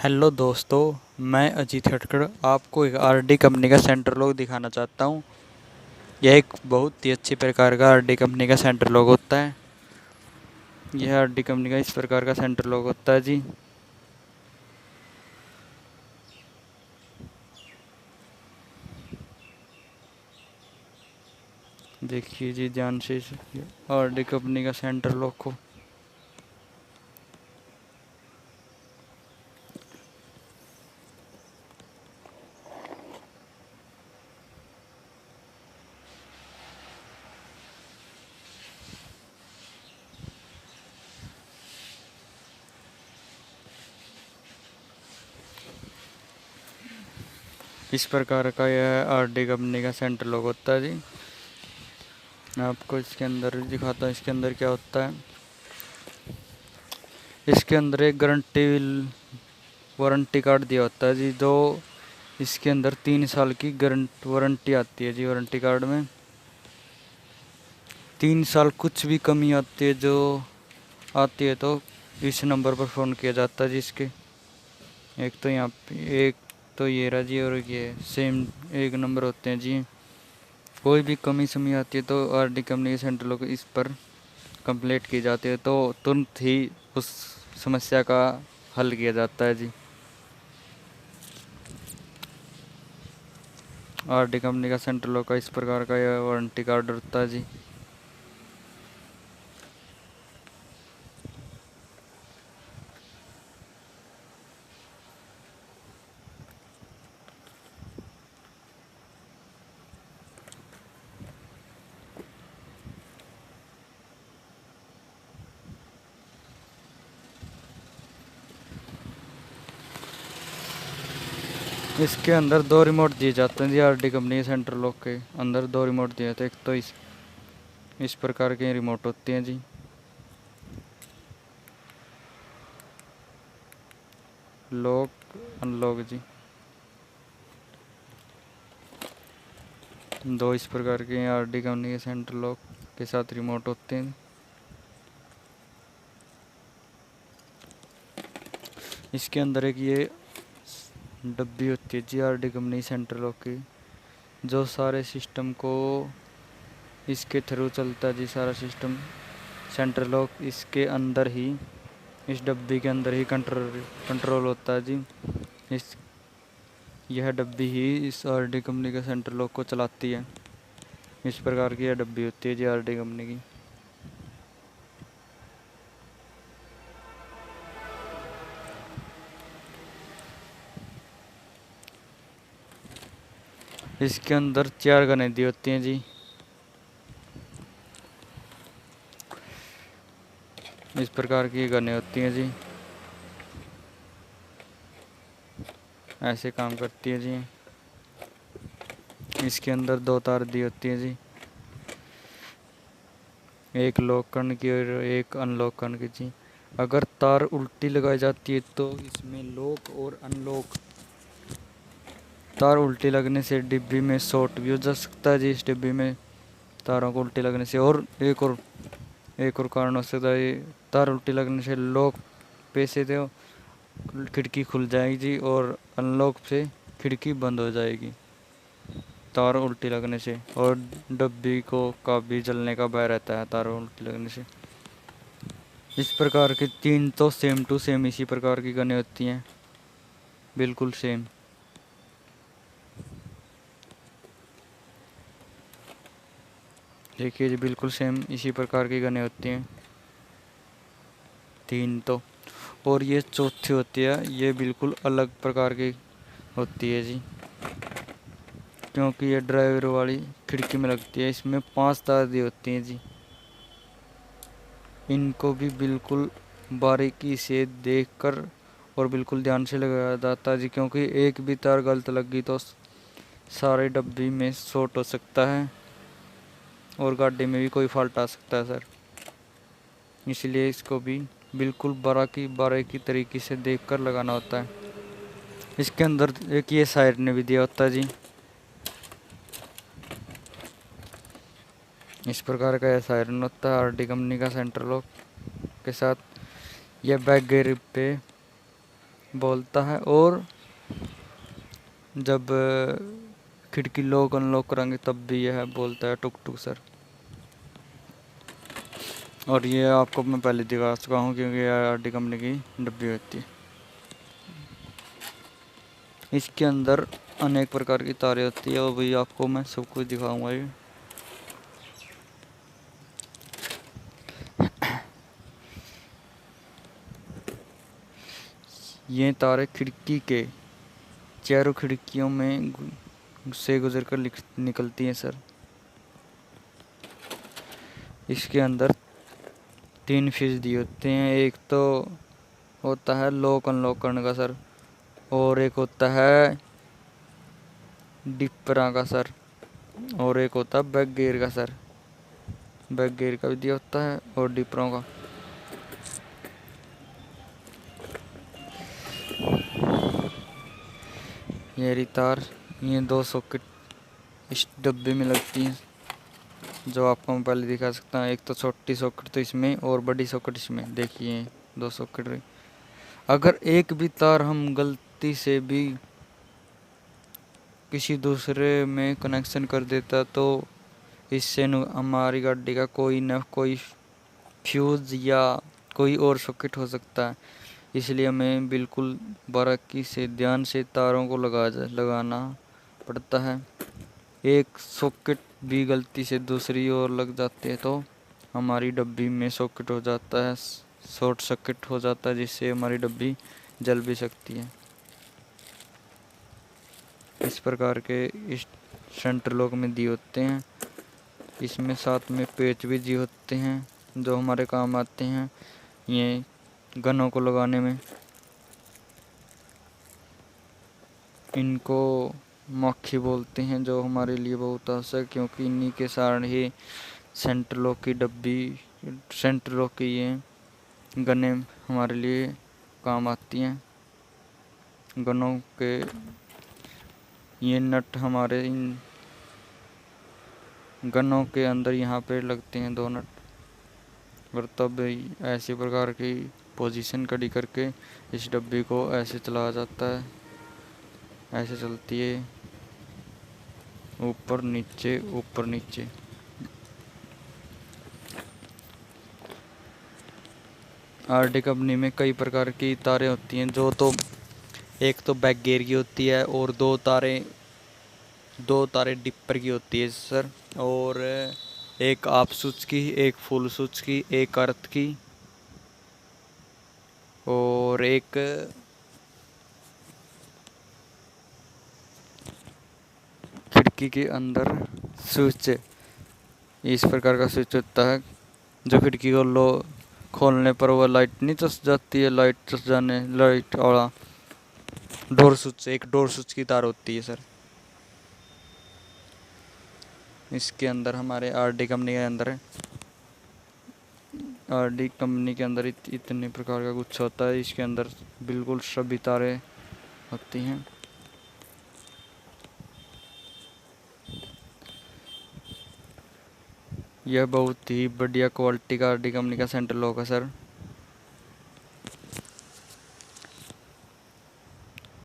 Hello दोस्तों, मैं अजीत हटकड़ आपको एक आरडी कंपनी का सेंटर लॉक दिखाना चाहता हूँ। यह एक बहुत ही अच्छी प्रकार का आरडी कंपनी का सेंटर लॉक होता है। यह आरडी कंपनी का इस प्रकार का सेंटर लॉक होता है जी। देखिए जी ध्यान से आरडी कंपनी का सेंटर लॉक को। इस प्रकार का यह आरडी कंपनी का सेंटर लॉक होता है जी। मैं आपको इसके अंदर दिखाता हूँ इसके अंदर क्या होता है। इसके अंदर एक वारंटी कार्ड दिया होता है जी। जो इसके अंदर 3 साल की वारंटी आती है जी। वारंटी कार्ड में 3 साल कुछ भी कमी आती है जो आती है तो इस नंबर पर फ़ोन किया जाता है जी। इसके एक तो यहाँ पे एक तो ये रहा जी, और ये सेम एक नंबर होते हैं जी। कोई भी कमी समी आती है तो आरडी कंपनी के सेंटर लोग इस पर कंप्लेंट की जाती है तो तुरंत ही उस समस्या का हल किया जाता है जी। आरडी कंपनी का सेंटर लॉक का इस प्रकार का यह वारंटी कार्ड होता है जी। इसके अंदर 2 रिमोट दिए जाते हैं जी। आरडी कंपनी के सेंटर लॉक के अंदर 2 रिमोट दिए जाते हैं। एक तो इस प्रकार के रिमोट होते हैं जी, लॉक अनलॉक जी। 2 इस प्रकार के आरडी कंपनी के सेंटर लॉक के साथ रिमोट होते हैं। इसके अंदर एक ये डब्बी होती है जी आरडी कंपनी सेंटर लॉक की, जो सारे सिस्टम को इसके थ्रू चलता है जी। सारा सिस्टम सेंटर लॉक इसके अंदर ही, इस डब्बी के अंदर ही कंट्रोल होता है जी। यह डब्बी ही इस आरडी कंपनी के सेंटर लॉक को चलाती है। इस प्रकार की यह डब्बी होती है जी आरडी कंपनी की। इसके अंदर 4 गनें दी होती हैं जी। इस प्रकार की गनें होती हैं जी, ऐसे काम करती है जी। इसके अंदर 2 तार दी होती है जी, एक लॉक करने की और एक अनलॉक करने की जी। अगर तार उल्टी लगाई जाती है तो इसमें लॉक और अनलॉक, तार उल्टी लगने से डिब्बी में शॉर्ट भी हो जा सकता है जी। इस डिब्बी में तारों को उल्टी लगने से, और एक और कारण हो सकता है। तार उल्टी लगने से लॉक पे से तो खिड़की खुल जाएगी जी, और अनलॉक से खिड़की बंद हो जाएगी तार उल्टी लगने से। और डब्बी को का भी जलने का भय रहता है तार उल्टी लगने से। इस प्रकार की 3 तो सेम टू सेम इसी प्रकार की गनें होती हैं, बिल्कुल सेम। देखिए जी बिल्कुल सेम इसी प्रकार की गनें होती हैं 3 तो। और ये चौथी होती है, ये बिल्कुल अलग प्रकार की होती है जी, क्योंकि ये ड्राइवर वाली खिड़की में लगती है। इसमें 5 तार दी होती हैं जी। इनको भी बिल्कुल बारीकी से देखकर और बिल्कुल ध्यान से लगाया जाता है जी, क्योंकि एक भी तार गलत लग गई तो सारे डब्बी में शॉर्ट हो सकता है और गाड़ी में भी कोई फॉल्ट आ सकता है सर। इसलिए इसको भी बिल्कुल बारीकी तरीके से देखकर लगाना होता है। इसके अंदर एक ये सायरन भी दिया होता है जी। इस प्रकार का यह सायरन होता है आरडी कंपनी का सेंटर लॉक के साथ। यह बैक गियर पे बोलता है। और जब खिड़की लॉक अनलॉक करेंगे तब भी यह बोलता है टुक टुक सर। और ये आपको मैं पहले दिखा चुका हूँ क्योंकि ये आरडी कंपनी की डब्बी होती है। इसके अंदर अनेक प्रकार की तारें होती है और वही आपको मैं सब कुछ दिखाऊंगा। ये तारें खिड़की के चारों खिड़कियों में से गुजर कर निकलती हैं सर। इसके अंदर 3 फीसदी होते हैं। एक तो होता है लॉक अनलॉक करने का सर, और एक होता है डिपरा का सर, और एक होता है बैक गियर का सर। बैक गियर का भी दिया होता है और डिपरों का। ये रही तार, ये 2 सॉकेट इस डब्बे में लगती हैं जो आपको मैं पहले दिखा सकता हूँ। एक तो छोटी सॉकेट तो इसमें और बड़ी सॉकेट इसमें, देखिए 2 सॉकेट रही। अगर एक भी तार हम गलती से भी किसी दूसरे में कनेक्शन कर देता तो इससे हमारी गाड़ी का कोई न कोई फ्यूज़ या कोई और सॉकेट हो सकता है। इसलिए हमें बिल्कुल बारीकी से ध्यान से तारों को लगाना पड़ता है। एक सॉकेट भी गलती से दूसरी ओर लग जाते हैं तो हमारी डब्बी में सॉकेट हो जाता है, शॉर्ट सर्किट हो जाता है, जिससे हमारी डब्बी जल भी सकती है। इस प्रकार के इस सेंटर लॉक में दिए होते हैं। इसमें साथ में पेच भी दिए होते हैं जो हमारे काम आते हैं ये गनों को लगाने में। इनको मक्खी बोलते हैं जो हमारे लिए बहुत आवश्यक, क्योंकि इन्हीं के कारण ही सेंटर लॉक की डब्बी, सेंटर लॉक की ये गनें हमारे लिए काम आती हैं। गनों के ये नट हमारे इन गनों के अंदर यहाँ पे लगते हैं 2 नट, और तब ऐसी प्रकार की पोजीशन खड़ी करके इस डब्बी को ऐसे चलाया जाता है। ऐसे चलती है, ऊपर नीचे ऊपर नीचे। आरडी कंपनी में कई प्रकार की तारें होती हैं, जो तो एक तो बैक गियर की होती है और 2 तारें डिपर की होती है सर, और एक हाफ स्विच की, एक फुल स्विच की, एक अर्थ की, और एक खिड़की के अंदर स्विच। इस प्रकार का स्विच होता है जो खिड़की को खोलने पर वह लाइट नहीं चस जाती है, लाइट चस जाने लाइट वाला डोर स्विच, एक डोर स्विच की तार होती है सर। इसके अंदर हमारे आरडी कंपनी के अंदर है। आरडी कंपनी के अंदर इतने प्रकार का कुछ होता है। इसके अंदर बिल्कुल सभी तारें होती हैं। यह बहुत ही बढ़िया क्वालिटी का आरडी कंपनी का सेंटर लॉक है सर।